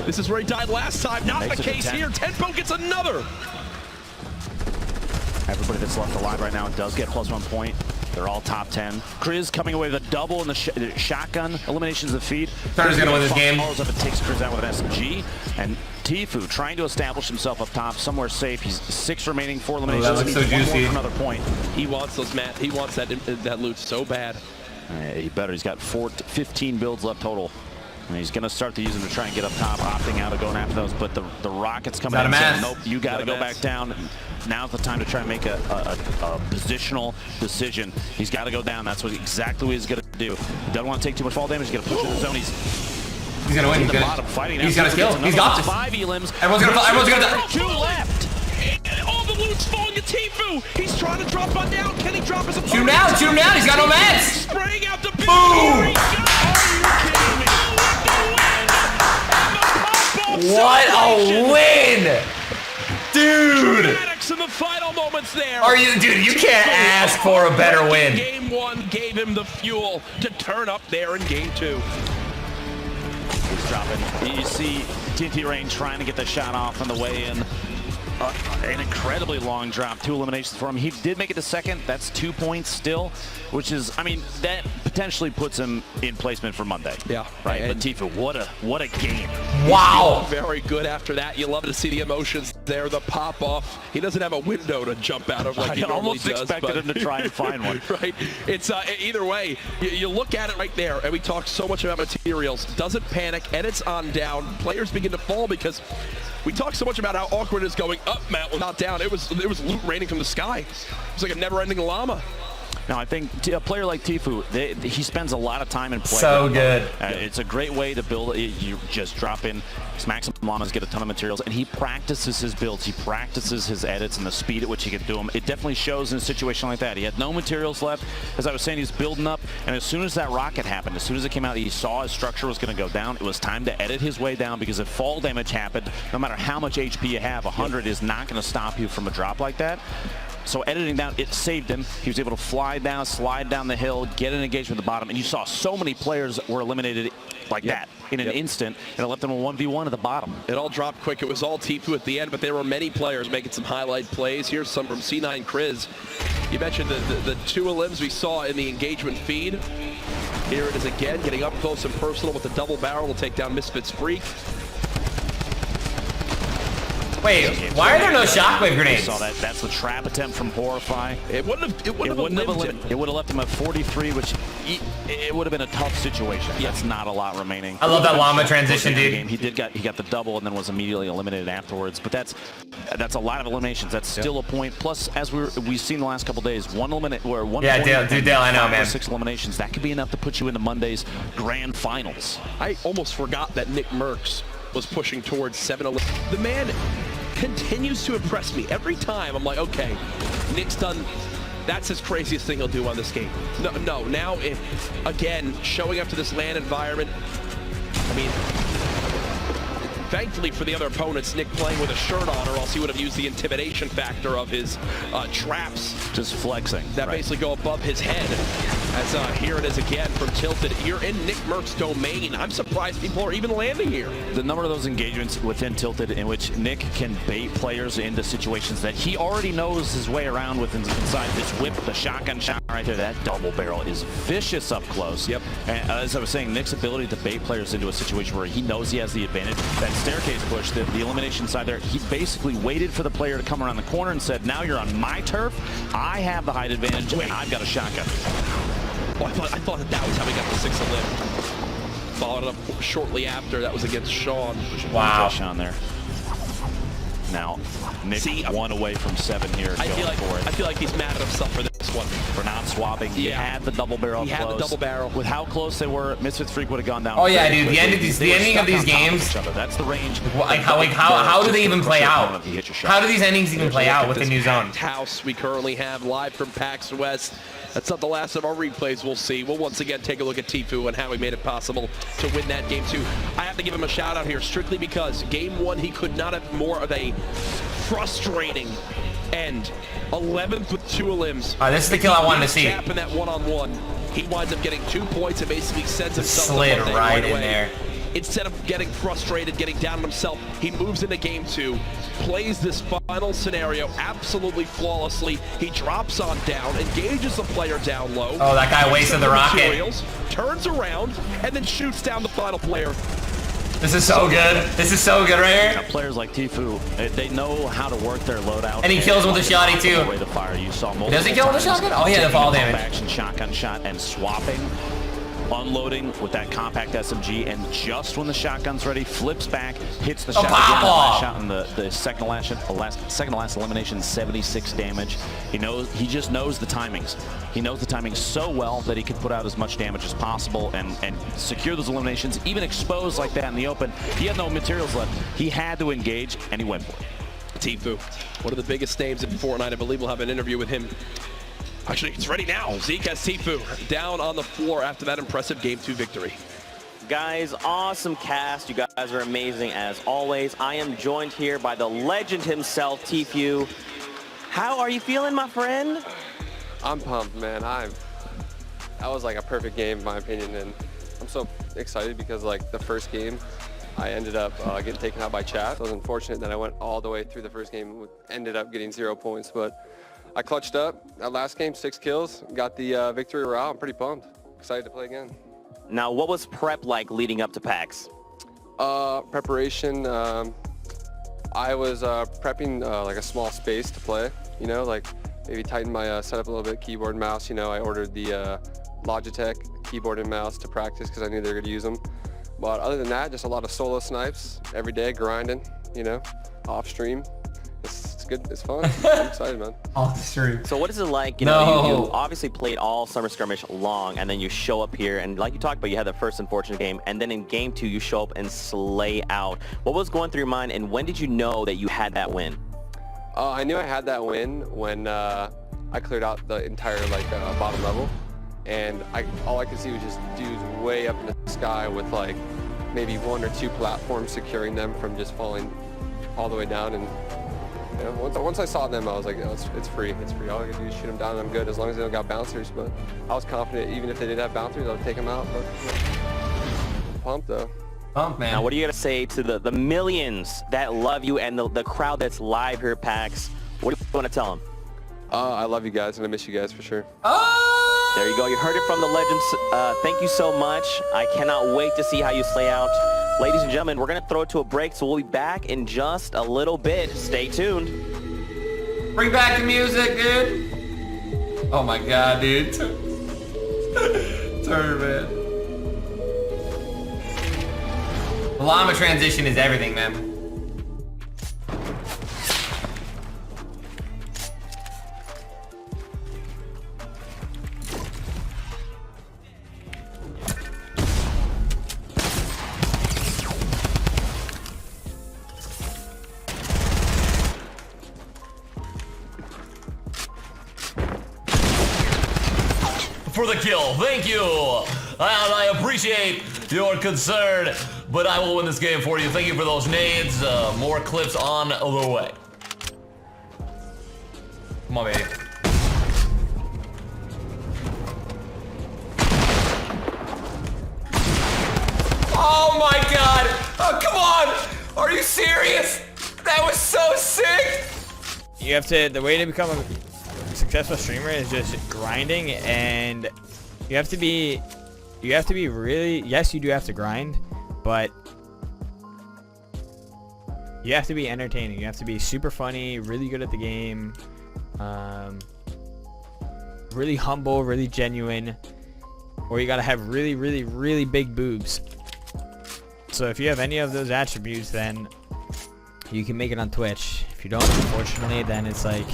This is where he died last time. Not the case here. Tenpo gets another. Everybody that's left alive right now does get +1 point. They're all top 10. Kriz coming away with a double in the shotgun. Eliminations of the feed. Turner's gonna win this game. Follows up and takes Kriz out with an SMG. And Tiefu trying to establish himself up top, somewhere safe. He's 6 remaining, 4 eliminations. That looks so juicy. For another point. He wants those, Matt. He wants that loot so bad. He better. He's got 15 builds left total. And he's going to start to use them to try and get up top, opting out of going after those. But the rockets coming in saying, nope, you got to go back down. Now's the time to try and make a positional decision. He's got to go down. That's exactly what he's going to do. He doesn't want to take too much fall damage. He's going to push in the zone. He's going to win. He's got a skill. He's got this. 5 elims. Everyone's going to die. 2 left. And all the loot's falling to Tiefu. He's trying to drop on down. Can he drop his opponent? Shoot him down. Shoot him down. He's got no mats. Spraying out the boom. What a win! Dude! In the final moments there. Are you, dude? You can't ask for a better win. Game 1 gave him the fuel to turn up there in game 2. He's dropping. You see TNT Rain trying to get the shot off on the way in. An incredibly long drop, 2 eliminations for him. He did make it to second. That's 2 points still, which is, I mean, that potentially puts him in placement for Monday. Yeah. Right. But Tiefu, what a game. Wow. Very good after that. You love to see the emotions there, the pop off. He doesn't have a window to jump out of like he normally does. I almost expected him to try and find one. Right. It's either way. You look at it right there, and we talk so much about materials. Doesn't panic, and it's on down. Players begin to fall because we talk so much about how awkward it is going up, Matt, well, not down. It was loot raining from the sky. It was like a never-ending llama. Now, I think a player like Tiefu, he spends a lot of time in play. So good. It's a great way to build. You just drop in, smack some llamas, get a ton of materials, and he practices his builds. He practices his edits and the speed at which he can do them. It definitely shows in a situation like that. He had no materials left. As I was saying, he's building up, and as soon as that rocket happened, as soon as it came out, he saw his structure was going to go down. It was time to edit his way down because if fall damage happened, no matter how much HP you have, 100 is not going to stop you from a drop like that. So editing down, it saved him. He was able to fly down, slide down the hill, get an engagement at the bottom, and you saw so many players were eliminated like that in an instant, and it left them a 1v1 at the bottom. It all dropped quick. It was all Tiefu at the end, but there were many players making some highlight plays. Here's some from C9 Kriz. You mentioned the 2 elims we saw in the engagement feed. Here it is again, getting up close and personal with the double barrel. Will take down Misfits Freak. Wait, why are there no shockwave grenades? I saw that. That's the trap attempt from Horrify. It wouldn't have It would have left him at 43, which it would have been a tough situation. Yeah. That's not a lot remaining. I love that llama transition, dude. He got the double and then was immediately eliminated afterwards. But that's a lot of eliminations. That's still a point. Plus, as we've seen the last couple days, one point. Dale, I know, man. 6 eliminations. That could be enough to put you into Monday's grand finals. I almost forgot that Nick Merckx was pushing towards 7-11. The man continues to impress me. Every time I'm like, okay, Nick's done, that's his craziest thing he'll do on this game. No, now, again, showing up to this LAN environment, I mean, thankfully for the other opponents, Nick playing with a shirt on, or else he would have used the intimidation factor of his traps. Just flexing. That basically go above his head. As here it is again from Tilted. You're in Nick Merck's domain. I'm surprised people are even landing here. The number of those engagements within Tilted in which Nick can bait players into situations that he already knows his way around with inside this whip, the shotgun shot right there. That double barrel is vicious up close. Yep. And as I was saying, Nick's ability to bait players into a situation where he knows he has the advantage, that staircase push, the elimination side there, he basically waited for the player to come around the corner and said, now you're on my turf, I have the height advantage, and I've got a shotgun. Oh, I thought that was how we got the 6 elim. Followed up shortly after. That was against Sean. Wow. Sean there. Now, Nick 1 away from 7 here. I feel like he's mad at himself for this one. For not swapping. He had the double barrel. He had the double barrel. With how close they were, Misfits Freak would have gone down. Oh yeah, dude. The ending of these games. That's the range. How do they even play out? How do these endings even play out with the new zone? House we currently have live from PAX West. That's not the last of our replays we'll see. We'll once again take a look at Tiefu and how he made it possible to win that game 2. I have to give him a shout out here strictly because game 1 he could not have more of a frustrating And 11th with 2 limbs. This is the kill I wanted to see. Cap in that one-on-one. He winds up getting 2 points and basically sends himself slid to right in away. there. Instead of getting frustrated, getting down on himself, he moves into game 2, plays this final scenario absolutely flawlessly. He drops on down, engages the player down low. Oh, that guy wasted the rocket. Materials, turns around, and then shoots down the final player. This is so good. This is so good right here. Now, players like Tiefu, they know how to work their loadout. And he kills him with a shotty too. Way to fire. You saw multiple Does he kill him with a shotgun? Oh, yeah, the fall damage. Action shotgun shot and swapping, unloading with that compact SMG, and just when the shotgun's ready, flips back, hits the shot again. Last shot in the second to last elimination, 76 damage. He just knows the timings. He knows the timing so well that he can put out as much damage as possible and secure those eliminations, even exposed like that in the open. He had no materials left. He had to engage, and he went for it. Tiefu, one of the biggest names in Fortnite. I believe we'll have an interview with him. Actually, it's ready now. Zeke has Tiefu down on the floor after that impressive Game 2 victory. Guys, awesome cast. You guys are amazing as always. I am joined here by the legend himself, Tiefu. How are you feeling, my friend? I'm pumped, man. That was like a perfect game in my opinion, and I'm so excited because like the first game I ended up getting taken out by chat. It was unfortunate that I went all the way through the first game, ended up getting 0 points, but I clutched up. That last game, 6 kills, got the victory route. I'm pretty pumped. Excited to play again. Now, what was prep like leading up to PAX? Preparation, I was prepping like a small space to play, like maybe tighten my setup a little bit, keyboard and mouse. I ordered the Logitech keyboard and mouse to practice because I knew they were going to use them. But other than that, just a lot of solo snipes every day, grinding, off stream. It's good. It's fun. I'm excited, man. Off the stream. So what is it like? You obviously played all Summer Skirmish long, and then you show up here, and like you talked about, you had the first unfortunate game, and then in game 2, you show up and slay out. What was going through your mind, and when did you know that you had that win? I knew I had that win when I cleared out the entire bottom level, and all I could see was just dudes way up in the sky with like maybe 1 or 2 platforms securing them from just falling all the way down. And once I saw them, I was like, oh, it's free. It's free. All I gotta do is shoot them down, and I'm good as long as they don't got bouncers. But I was confident even if they did have bouncers, I would take them out. But pumped though. Pumped, man. Now, what are you gonna say to the millions that love you and the crowd that's live here at PAX? What do you want to tell them? I love you guys, and I miss you guys for sure. There you go. You heard it from the legends. Thank you so much. I cannot wait to see how you slay out. Ladies and gentlemen, we're going to throw it to a break, so we'll be back in just a little bit. Stay tuned. Bring back the music, dude. Oh my god, dude. Turn, man. The llama transition is everything, man. For the kill, thank you. I appreciate your concern, but I will win this game for you. Thank you for those nades. More clips on the way. Come on, baby. Oh my god! Oh, come on! Are you serious? That was so sick! You have to, the way to become a successful streamer is just grinding, and you have to be really, yes, you do have to grind, but you have to be entertaining. You have to be super funny, really good at the game, really humble, really genuine, or you gotta have really, really, really big boobs. So if you have any of those attributes, then you can make it on Twitch. If you don't, unfortunately, then it's like